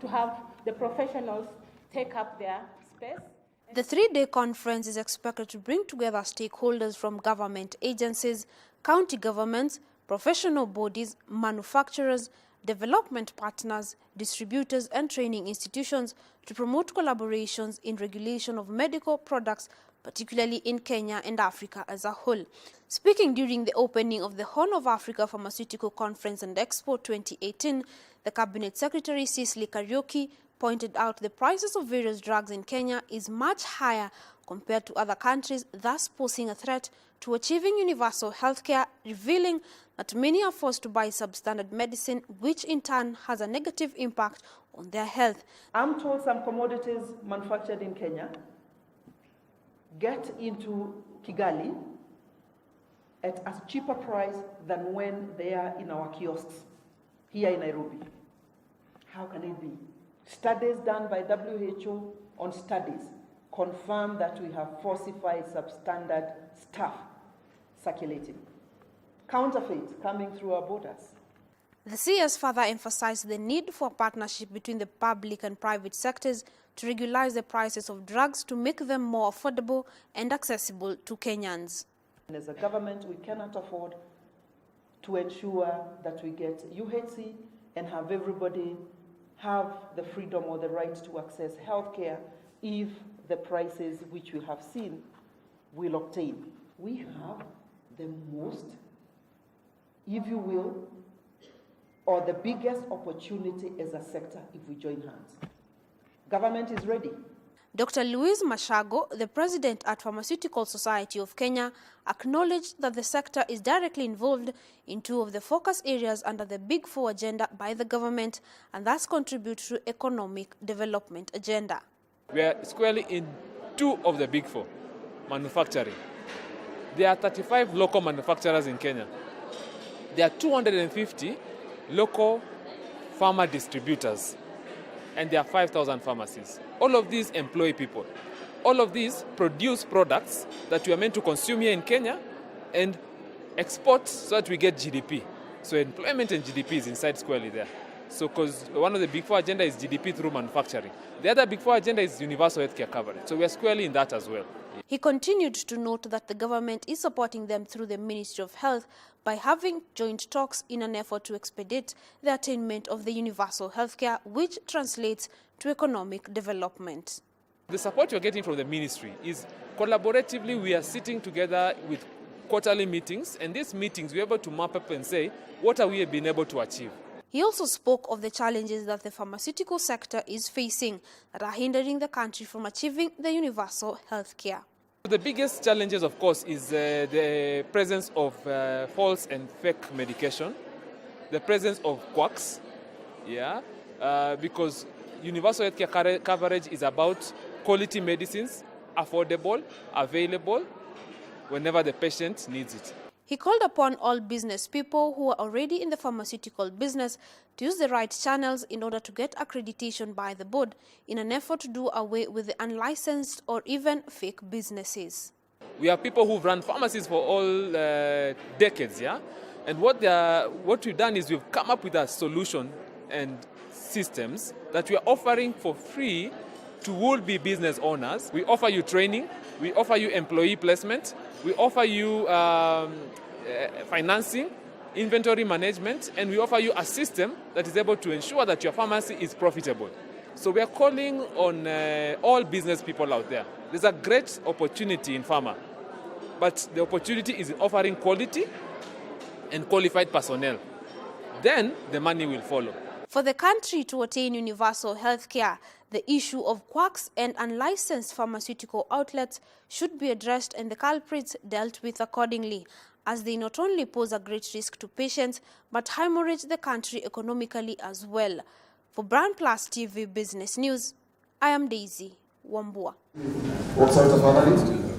to have the professionals take up their space. The three-day conference is expected to bring together stakeholders from government agencies, county governments, professional bodies, manufacturers, development partners, distributors and training institutions to promote collaborations in regulation of medical products, particularly in Kenya and Africa as a whole. Speaking during the opening of the Horn of Africa Pharmaceutical Conference and Expo 2018, the Cabinet Secretary Cicely Kariuki pointed out the prices of various drugs in Kenya is much higher compared to other countries, thus posing a threat to achieving universal healthcare, revealing that many are forced to buy substandard medicine, which in turn has a negative impact on their health. I'm told some commodities manufactured in Kenya get into Kigali at a cheaper price than when they are in our kiosks here in Nairobi. How can it be? Studies done by WHO on studies confirm that we have falsified substandard stuff circulating. Counterfeit coming through our borders. The CS further emphasized the need for a partnership between the public and private sectors to regularize the prices of drugs to make them more affordable and accessible to Kenyans. And as a government, we cannot afford to ensure that we get UHC and have everybody have the freedom or the right to access healthcare if the prices which we have seen will obtain. We have the most, if you will, or the biggest opportunity as a sector if we join hands. Government is ready. Dr. Louise Mashago, the president at Pharmaceutical Society of Kenya, acknowledged that the sector is directly involved in two of the focus areas under the Big Four agenda by the government and thus contribute to economic development agenda. We are squarely in two of the Big Four, manufacturing. There are 35 local manufacturers in Kenya. There are 250 local pharma distributors, and there are 5,000 pharmacies. All of these employ people. All of these produce products that we are meant to consume here in Kenya and export so that we get GDP. So employment and GDP is inside squarely there. So because one of the Big Four agenda is GDP through manufacturing. The other Big Four agenda is universal healthcare coverage. So we are squarely in that as well. He continued to note that the government is supporting them through the Ministry of Health by having joint talks in an effort to expedite the attainment of the universal healthcare, which translates to economic development. The support you're getting from the ministry is collaboratively we are sitting together with quarterly meetings, and these meetings we're able to map up and say, what are we being able to achieve? He also spoke of the challenges that the pharmaceutical sector is facing that are hindering the country from achieving the universal healthcare. The biggest challenges, of course, is the presence of false and fake medication, the presence of quacks, because universal healthcare coverage is about quality medicines, affordable, available, whenever the patient needs it. He called upon all business people who are already in the pharmaceutical business to use the right channels in order to get accreditation by the board in an effort to do away with the unlicensed or even fake businesses. We have people who've run pharmacies for all decades, and what we've done is we've come up with a solution and systems that we are offering for free to would-be business owners. We offer you training, we offer you employee placement, we offer you financing, inventory management, and we offer you a system that is able to ensure that your pharmacy is profitable. So we are calling on all business people out there. There's a great opportunity in pharma, but the opportunity is in offering quality and qualified personnel. Then the money will follow. For the country to attain universal health care, the issue of quacks and unlicensed pharmaceutical outlets should be addressed and the culprits dealt with accordingly, as they not only pose a great risk to patients, but hemorrhage the country economically as well. For Brand Plus TV Business News, I am Daisy Wambua. What sort of analyst?